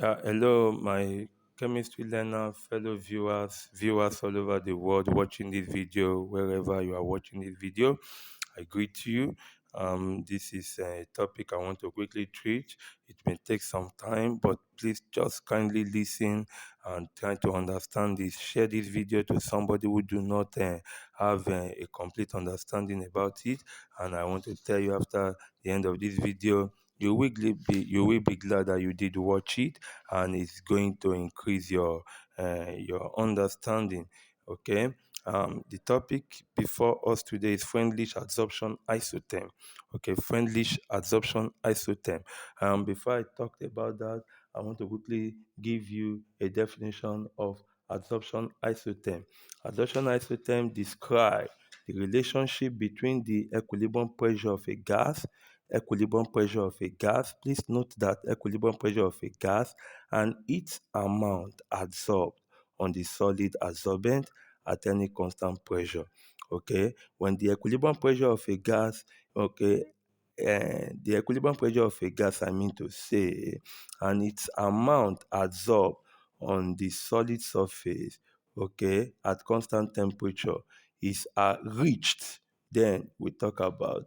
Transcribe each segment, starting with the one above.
Hello, my chemistry learner, fellow viewers all over the world watching this video, wherever you are watching this video. I greet you. This is a topic I want to quickly treat. It may take some time, but please just kindly listen and try to understand this. Share this video to somebody who do not have a complete understanding about it. And I want to tell you after the end of this video, you will be glad that you did watch it, and it's going to increase your understanding. Okay. The topic before us today is Freundlich adsorption isotherm. Okay, Freundlich adsorption isotherm. Before I talk about that, I want to quickly give you a definition of adsorption isotherm. Adsorption isotherm describe the relationship between the equilibrium pressure of a gas, please note that equilibrium pressure of a gas, and its amount adsorbed on the solid adsorbent at any constant pressure. Okay, when the equilibrium pressure of a gas, okay, the equilibrium pressure of a gas, I mean to say, and its amount adsorbed on the solid surface, okay, at constant temperature is reached, then we talk about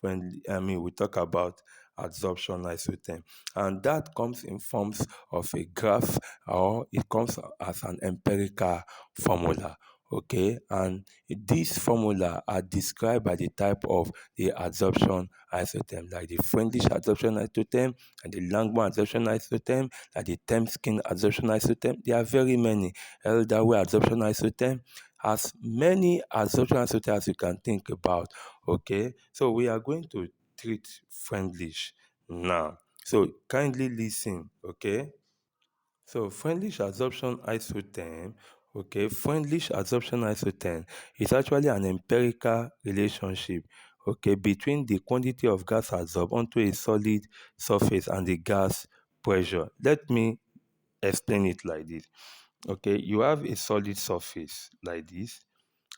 we talk about adsorption isotherm, and that comes in forms of a graph, or it comes as an empirical formula. Okay, and these formula are described by the type of the adsorption isotherm, like the Freundlich adsorption isotherm and the Langmuir adsorption isotherm, like the Temskin adsorption isotherm. There are very many. Elderway adsorption isotherm, as many adsorption isotherms as you can think about. Okay, so we are going to treat Freundlich now. So kindly listen. Okay. So Freundlich adsorption isotherm, okay, Freundlich adsorption isotherm is actually an empirical relationship, okay, between the quantity of gas adsorbed onto a solid surface and the gas pressure. Let me explain it like this. Okay, you have a solid surface like this,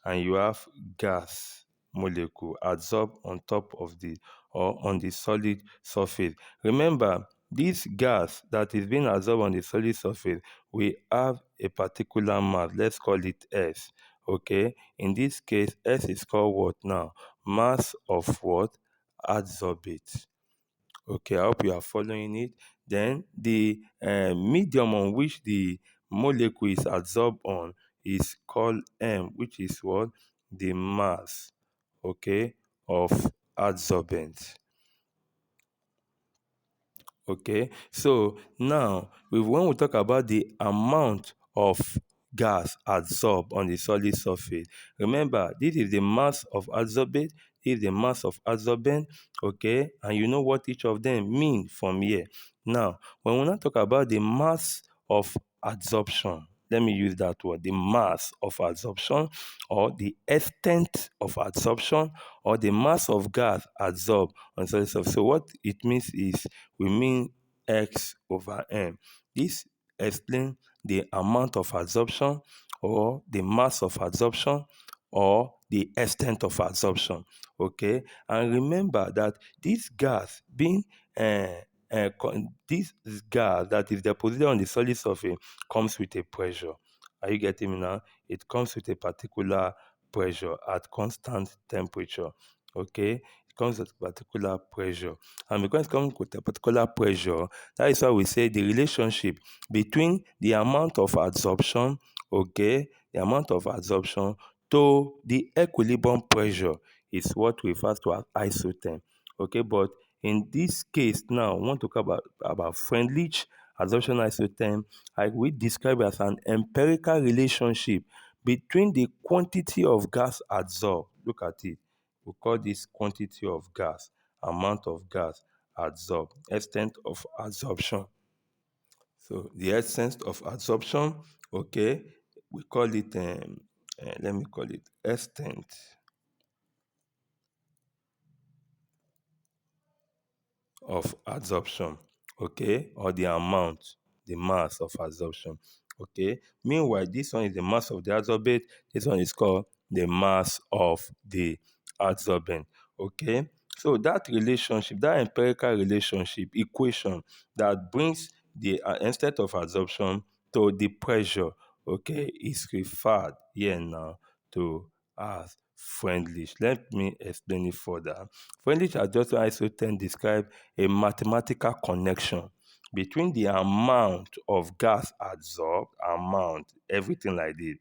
and you have gas molecule adsorbed on top of the, or on the solid surface. Remember, this gas that is being absorbed on the solid surface will have a particular mass. Let's call it S. Okay, in this case, S is called what now? Mass of what? Adsorbate. Okay, I hope you are following it. Then the medium on which the molecule is adsorbed on is called M, which is what? The mass, okay, of adsorbent. Okay, so now when we talk about the amount of gas adsorbed on the solid surface, remember this is the mass of adsorbate, this is the mass of adsorbent. Okay, and you know what each of them mean from here. Now when we now talk about the mass of adsorption, let me use that word, the mass of adsorption, or the extent of adsorption, or the mass of gas adsorbed on solid surface. So what it means is we mean X over M. This explains the amount of adsorption, or the mass of adsorption, or the extent of adsorption. Okay, and remember that this gas being this gas that is deposited on the solid surface comes with a pressure. Are you getting me now? It comes with a particular pressure at constant temperature. Okay, it comes with a particular pressure, and because it comes with a particular pressure, that is why we say the relationship between the amount of adsorption, okay, the amount of adsorption to the equilibrium pressure is what we refer to as isotherm. Okay, but in this case now, we want to talk about Freundlich adsorption isotherm. I will describe it as an empirical relationship between the quantity of gas adsorbed. Look at it. We call this quantity of gas, amount of gas adsorbed, extent of adsorption. So the extent of adsorption, okay, we call it, let me call it extent of adsorption, okay, or the amount, the mass of adsorption, okay. Meanwhile, this one is the mass of the adsorbate, this one is called the mass of the adsorbent, okay. So that relationship, that empirical relationship equation that brings the instead of adsorption to the pressure, okay, is referred here now to as Freundlich. Let me explain it further. Freundlich adsorption isotherm describe a mathematical connection between the amount of gas adsorbed, everything like this,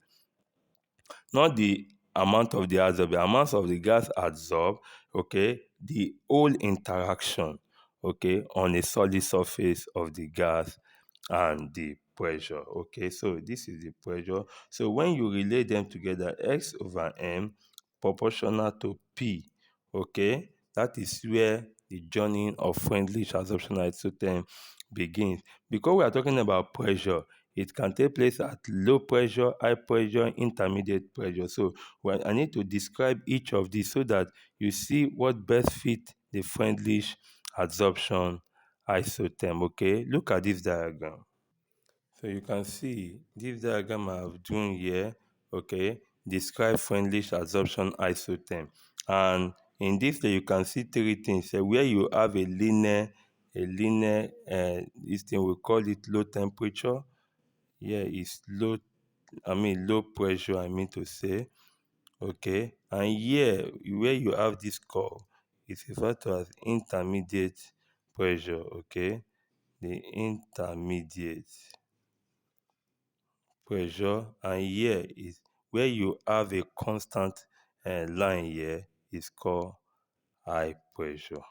not the amount of the adsorb, the amount of the gas adsorbed, okay, the whole interaction, okay, on a solid surface of the gas and the pressure. Okay, so this is the pressure. So when you relate them together, x over m proportional to p, okay, that is where the journey of friendly transoption isotherm begins. Because we are talking about pressure, it can take place at low pressure, high pressure, intermediate pressure. So I need to describe each of these so that you see what best fit the Freundlich adsorption isotherm. Okay, look at this diagram. So you can see this diagram I have drawn here, okay, describe Freundlich adsorption isotherm. And in this you can see three things. Where you have this thing we call it low temperature. Here is low pressure, I mean to say. Okay, and here where you have this curve, it's referred to as intermediate pressure. Okay, the intermediate pressure, and here is where you have a constant line here is called high pressure.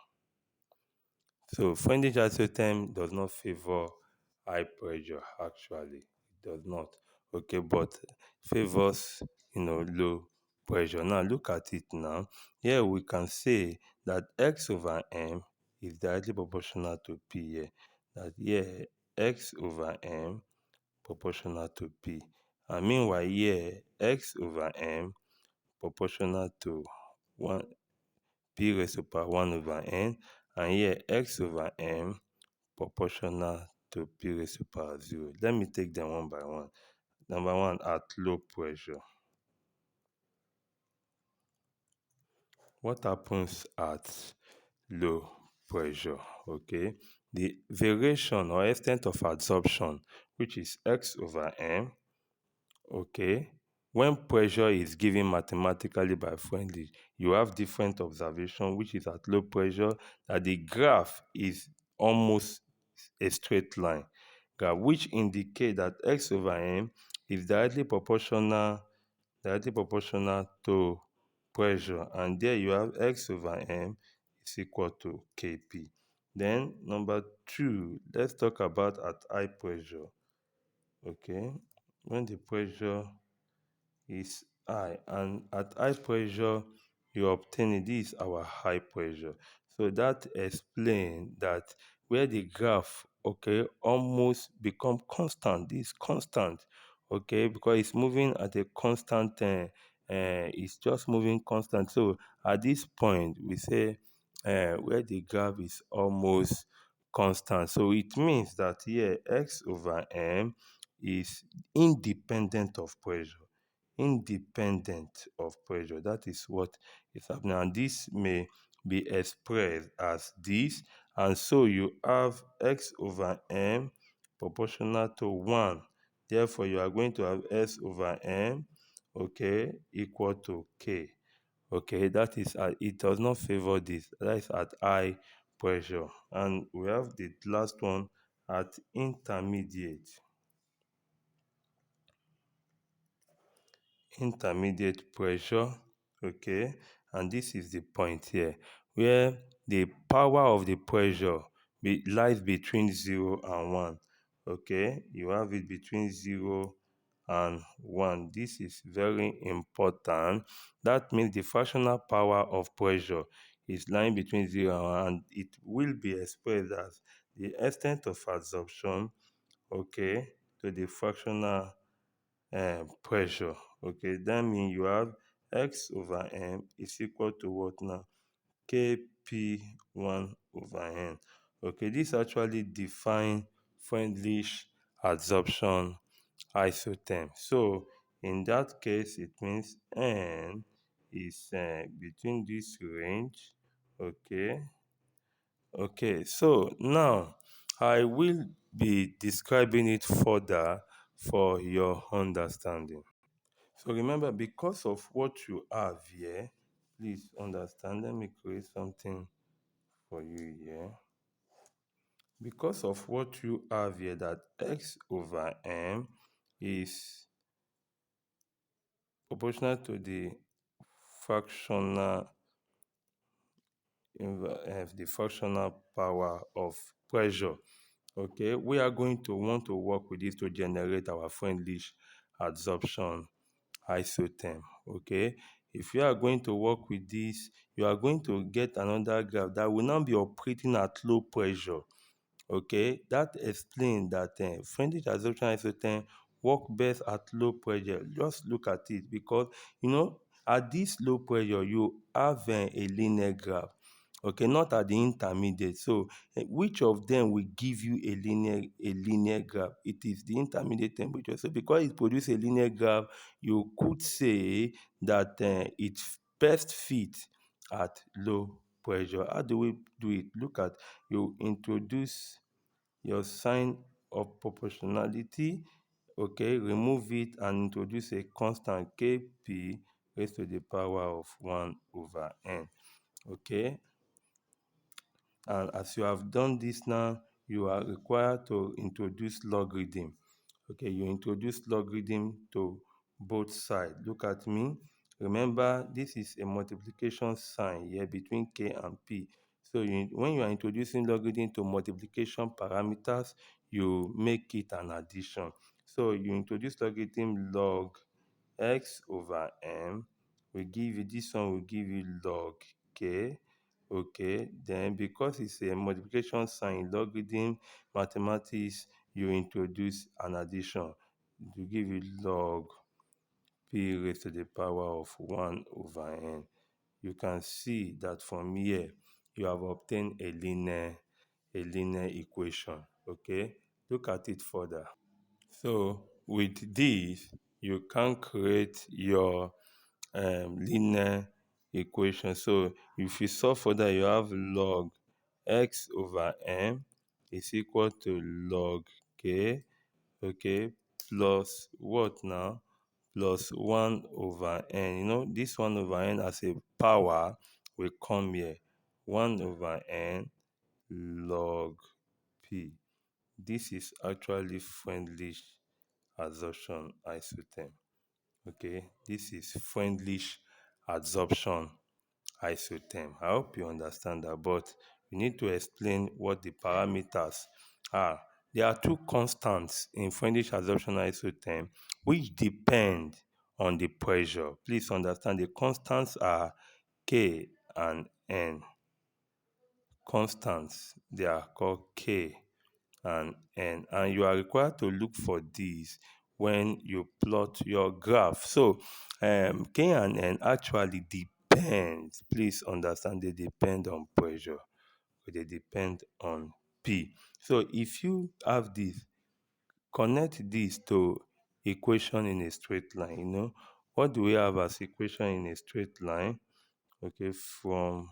So Freundlich isotherm does not favor high pressure, actually. It does not. Okay, but favors low pressure. Now look at it now. Here we can say that x over m is directly proportional to p here. That here x over m proportional to p. And meanwhile here x over m proportional to 1 p raised to power 1 over n, and here x over m proportional to p raised to power 0. Let me take them one by one. Number one, at low pressure. What happens at low pressure? Okay, the variation or extent of adsorption, which is x over m, okay, when pressure is given mathematically by Freundlich, you have different observation, which is at low pressure, that the graph is almost a straight line, which indicate that x over m is directly proportional to pressure, and there you have x over m is equal to kp. Then number two, let's talk about at high pressure. Okay, when the pressure is high, and at high pressure you obtain it. This is our high pressure. So that explains that where the graph, okay, almost become constant. This is constant, okay, because it's moving at a constant it's just moving constant. So at this point we say where the graph is almost constant, so it means that here x over m is independent of pressure. Independent of pressure. That is what is happening. And this may be expressed as this. And so you have x over m proportional to 1. Therefore, you are going to have s over m, okay, equal to k. Okay, that is, it does not favor this. That is at high pressure. And we have the last one at intermediate pressure. Okay, and this is the point here where the power of the pressure lies between 0 and 1. Okay, you have it between 0 and 1. This is very important. That means the fractional power of pressure is lying between 0 and 1, and it will be expressed as the extent of adsorption, okay, to the fractional pressure. Okay, that means you have x over m is equal to what now? Kp1 over n. Okay, this actually define Freundlich adsorption isotherm. So in that case, it means n is between this range. Okay. Okay, so now I will be describing it further for your understanding. So remember, because of what you have here, please understand. Let me create something for you here. Because of what you have here, that x over m is proportional to the fractional the fractional power of pressure. Okay, we are going to want to work with this to generate our Freundlich adsorption isotherm. Okay, if you are going to work with this, you are going to get another graph that will now be operating at low pressure. Okay, that explains that Freundlich absorption isotherm work best at low pressure. Just look at it, because at this low pressure you have a linear graph. Okay, not at the intermediate. So which of them will give you a linear graph? It is the intermediate temperature. So because it produces a linear graph, you could say that it best fit at low pressure. How do we do it? Look at, you introduce your sign of proportionality. Okay, remove it and introduce a constant kp raised to the power of 1 over n. Okay, and as you have done this now, you are required to introduce logarithm. Okay, you introduce logarithm to both sides. Look at me. Remember, this is a multiplication sign here between k and p. So when you are introducing logarithm to multiplication parameters, you make it an addition. So you introduce logarithm log x over m will give you, this one will give you log k. Okay, then because it's a multiplication sign, logarithm mathematics, you introduce an addition to give you log p raised to the power of 1 over n. You can see that from here you have obtained a linear equation. Okay, look at it further. So with this, you can create your linear equation. So if you solve for that, you have log x over m is equal to log k, okay, plus what now? Plus 1 over n. This 1 over n as a power will come here. 1 over n log p. This is actually Freundlich adsorption isotherm. Okay, this is Freundlich adsorption isotherm. I hope you understand that, but you need to explain what the parameters are. There are two constants in Freundlich adsorption isotherm which depend on the pressure. Please understand, the constants are K and N. Constants, they are called K and n, and you are required to look for these when you plot your graph. So k and n actually depend, please understand, they depend on pressure, but they depend on p. So if you have this, connect this to equation in a straight line. What do we have as equation in a straight line? Okay, from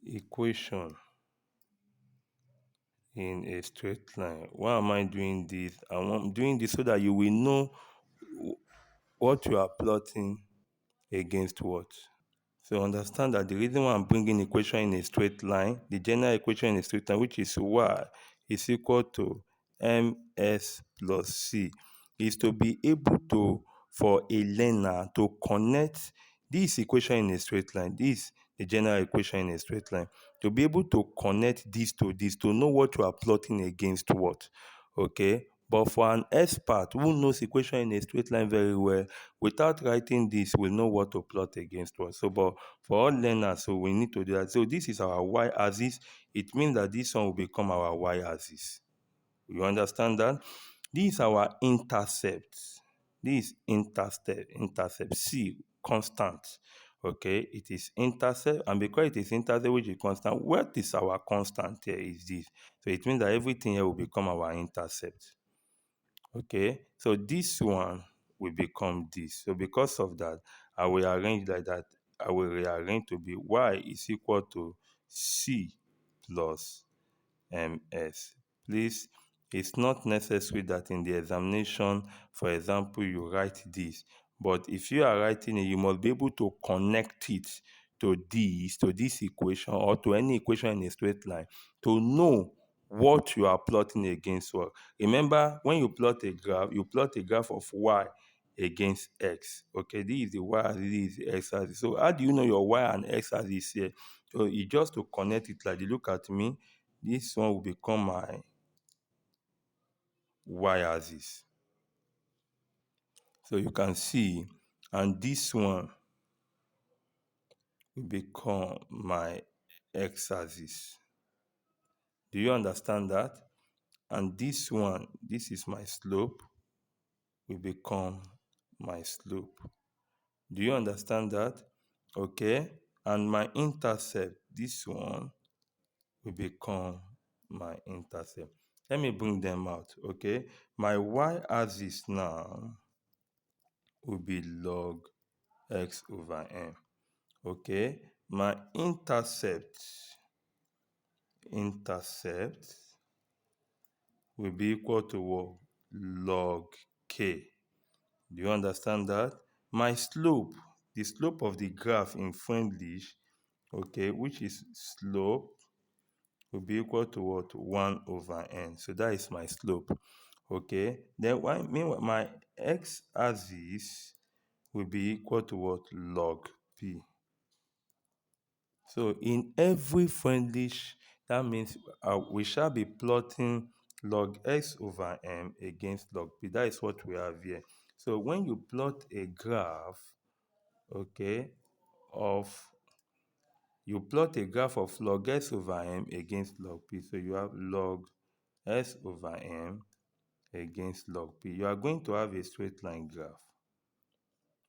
equation in a straight line. Why am I doing this? I'm doing this so that you will know what you are plotting against what. So understand that the reason why I'm bringing equation in a straight line, the general equation in a straight line, which is y is equal to ms plus c, is to be able to, for a learner to connect this equation in a straight line, this the general equation in a straight line, to be able to connect this to this, to know what you are plotting against what. Okay, but for an expert who knows equation in a straight line very well, without writing this, will know what to plot against what. So, but for all learners, so we need to do that. So this is our y-axis. It means that this one will become our y-axis. You understand that? This is our intercept. This is intercept. C, constant. Okay, it is intercept, and because it is intercept, which is constant, what is our constant here is this. So it means that everything here will become our intercept. Okay, so this one will become this. So because of that, I will arrange like that. I will rearrange to be y is equal to c plus ms. Please, it's not necessary that in the examination, for example, you write this, but if you are writing it, you must be able to connect it to this equation, or to any equation in a straight line, to know what you are plotting against what. Remember, when you plot a graph, you plot a graph of y against x. Okay, this is the y axis, this is the x axis. So how do you know your y and x axis here? So you just to connect it like this. Look at me. This one will become my y axis. So you can see, and this one will become my x axis. Do you understand that? And this one, this is my slope, will become my slope. Do you understand that? Okay. And my intercept, this one, will become my intercept. Let me bring them out. Okay. My y-axis now will be log x over m. Okay. My intercept will be equal to what? Log k. Do you understand that? My slope, the slope of the graph in Freundlich, okay, which is slope, will be equal to what? 1 over n. So that is my slope. Okay. Then meanwhile, my x-axis will be equal to what? Log p. So in every Freundlich, that means we shall be plotting log x over m against log p. That is what we have here. So when you plot a graph, okay, you plot a graph of log s over m against log p. So you have log s over m against log p. You are going to have a straight line graph.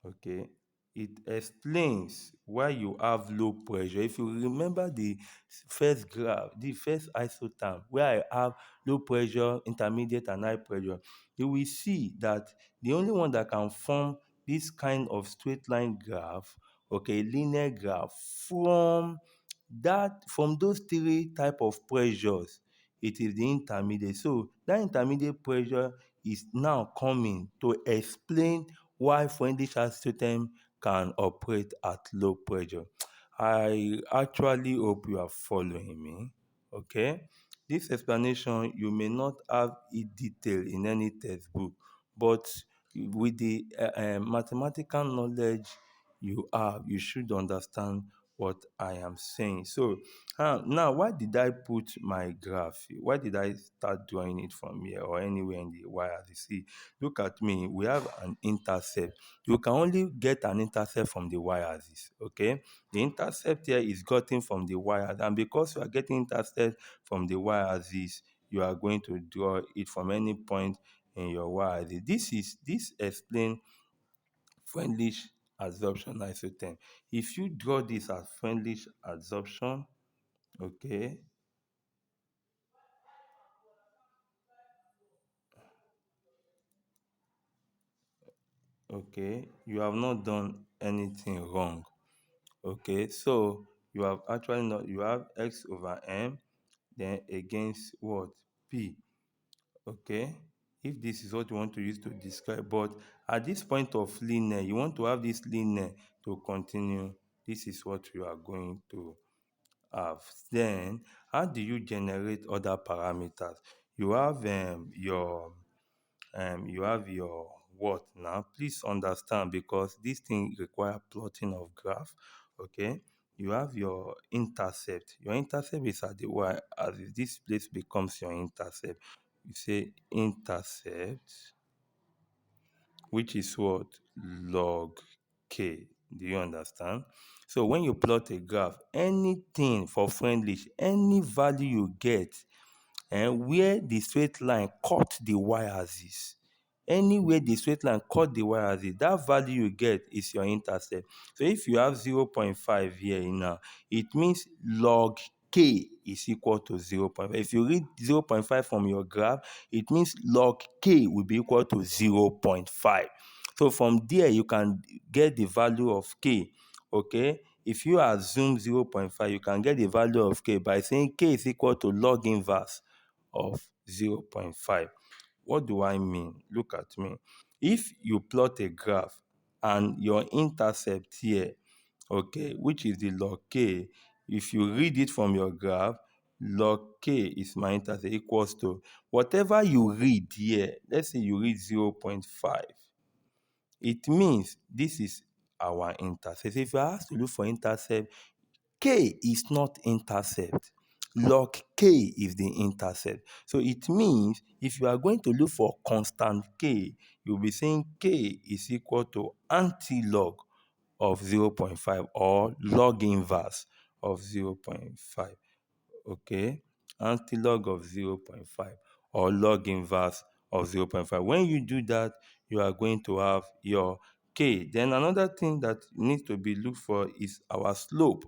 Okay, it explains why you have low pressure. If you remember the first graph, the first isotherm, where I have low pressure, intermediate, and high pressure, you will see that the only one that can form this kind of straight line graph, okay, linear graph, from those three type of pressures, it is the intermediate. So that intermediate pressure is now coming to explain why Freundlich system can operate at low pressure. I actually hope you are following me. Okay, this explanation you may not have it detailed in any textbook, but with the mathematical knowledge you have, you should understand what I am saying. So now, why did I put my graph here? Why did I start drawing it from here or anywhere in the y-axis? See, look at me. We have an intercept. You can only get an intercept from the y-axis. Okay, the intercept here is gotten from the y-axis, and because you are getting intercept from the y-axis, you are going to draw it from any point in your y-axis. This explains Freundlich adsorption isotherm. If you draw this as Freundlich adsorption, okay, you have not done anything wrong. Okay, so you have actually not, you have x over m, then against what? P. Okay, if this is what you want to use to describe, but at this point of linear, you want to have this linear to continue, this is what you are going to have. Then how do you generate other parameters? You have your what now. Please understand, because this thing require plotting of graph. Okay, you have your intercept. Your intercept is at the y as this place becomes your intercept. You say intercept, which is what? Log k. Do you understand? So when you plot a graph, anything for Freundlich, any value you get, and where the straight line cut the y-axis, anywhere the straight line cut the y-axis, that value you get is your intercept. So if you have 0.5 here now, it means log k is equal to 0.5. If you read 0.5 from your graph, it means log k will be equal to 0.5. So from there you can get the value of k. Okay, if you assume 0.5, you can get the value of k by saying k is equal to log inverse of 0.5. What do I mean? Look at me. If you plot a graph and your intercept here, okay, which is the log k, if you read it from your graph, log k is my intercept equals to whatever you read here. Let's say you read 0.5. It means this is our intercept. If you are asked to look for intercept, k is not intercept. Log k is the intercept. So it means if you are going to look for constant k, you'll be saying k is equal to anti-log of 0.5 or log inverse of 0.5. Okay, antilog of 0.5 or log inverse of 0.5. When you do that, you are going to have your k. Then another thing that needs to be looked for is our slope.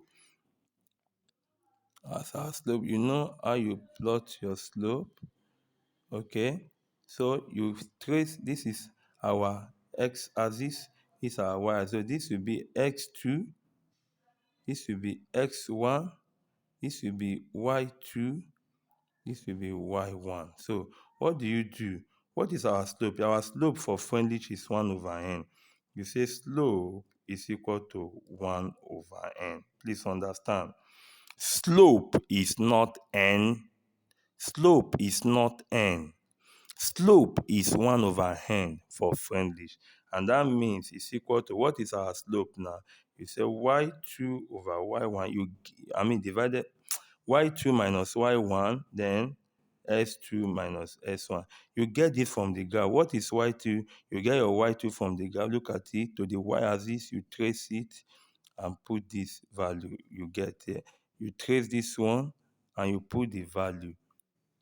As our slope, you know how you plot your slope. Okay, so you trace, this is our x-axis, this is our y. So this will be x2, this will be x1, this will be y2, this will be y1. So what do you do? What is our slope? Our slope for Freundlich is 1 over n. You say slope is equal to 1 over n. Please understand. Slope is not n. Slope is not n. Slope is 1 over n for Freundlich. And that means it's equal to, what is our slope now? You say y2 over y1. Divided y2 minus y1, then s2 minus s1. You get this from the graph. What is y2? You get your y2 from the graph. Look at it. To the y-axis, you trace it and put this value you get here. You trace this one and you put the value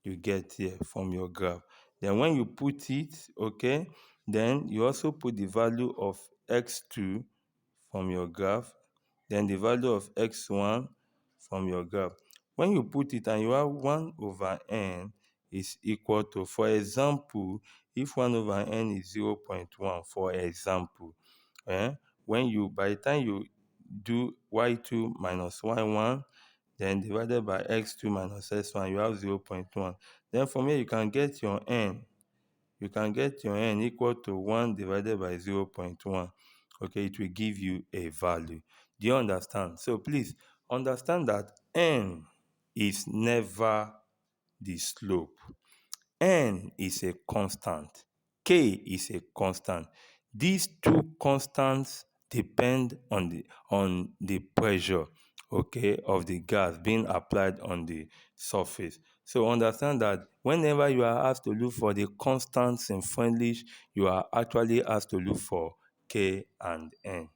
you get here from your graph. Then when you put it, okay, then you also put the value of x2 from your graph, then the value of x1 from your graph. When you put it and you have 1 over n is equal to, for example, if 1 over n is 0.1, for example, by the time you do y2 minus y1, then divided by x2 minus s1, you have 0.1. Then from here, you can get your n. You can get your n equal to 1 divided by 0.1. Okay, it will give you a value. Do you understand? So please understand that n is never the slope. N is a constant. K is a constant. These two constants depend on the pressure, okay, of the gas being applied on the surface. So understand that whenever you are asked to look for the constants in Freundlich, you are actually asked to look for K and N.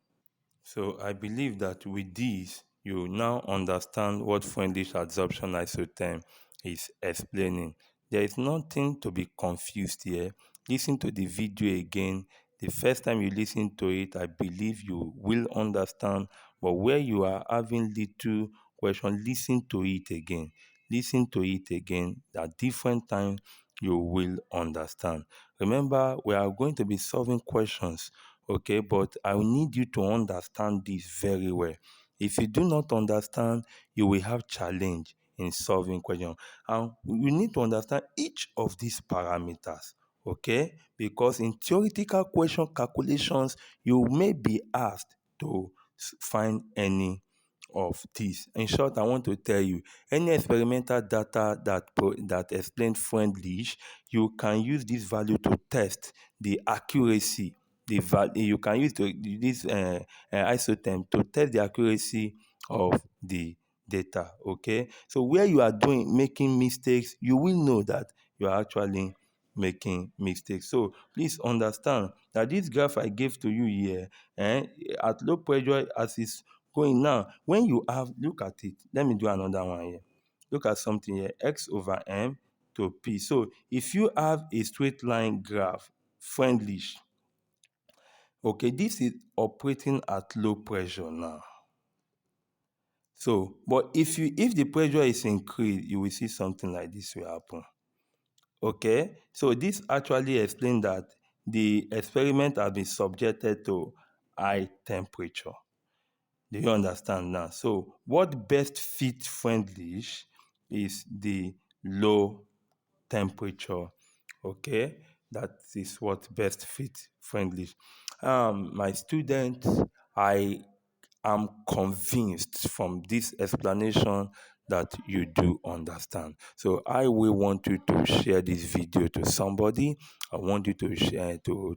So I believe that with this, you now understand what Freundlich adsorption isotherm is explaining. There is nothing to be confused here. Listen to the video again. The first time you listen to it, I believe you will understand. But where you are having little question, listen to it again. Listen to it again. At different times, you will understand. Remember, we are going to be solving questions, okay, but I need you to understand this very well. If you do not understand, you will have challenge in solving questions, and you need to understand each of these parameters, okay, because in theoretical question calculations you may be asked to find any of these. In short, I want to tell you, any experimental data that explain Freundlich, you can use this value to test the accuracy. You can use this isotherm to test the accuracy of the data. Okay, so where you are making mistakes, you will know that you are actually making mistakes. So please understand that this graph I gave to you here, at low pressure as it's going now, when you have, look at it, let me do another one here. Look at something here, x over m to p. So if you have a straight line graph, Freundlich, okay, this is operating at low pressure now. So, but if the pressure is increased, you will see something like this will happen. Okay, so this actually explains that the experiment has been subjected to high temperature. Do you understand now? So what best fit Freundlich is the low temperature. Okay, that is what best fit Freundlich. My students, I am convinced from this explanation that you do understand. So I will want you to share this video to somebody. I want you to share to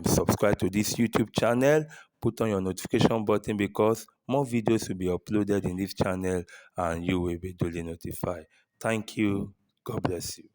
subscribe to this YouTube channel. Put on your notification button because more videos will be uploaded in this channel and you will be duly notified. Thank you. God bless you.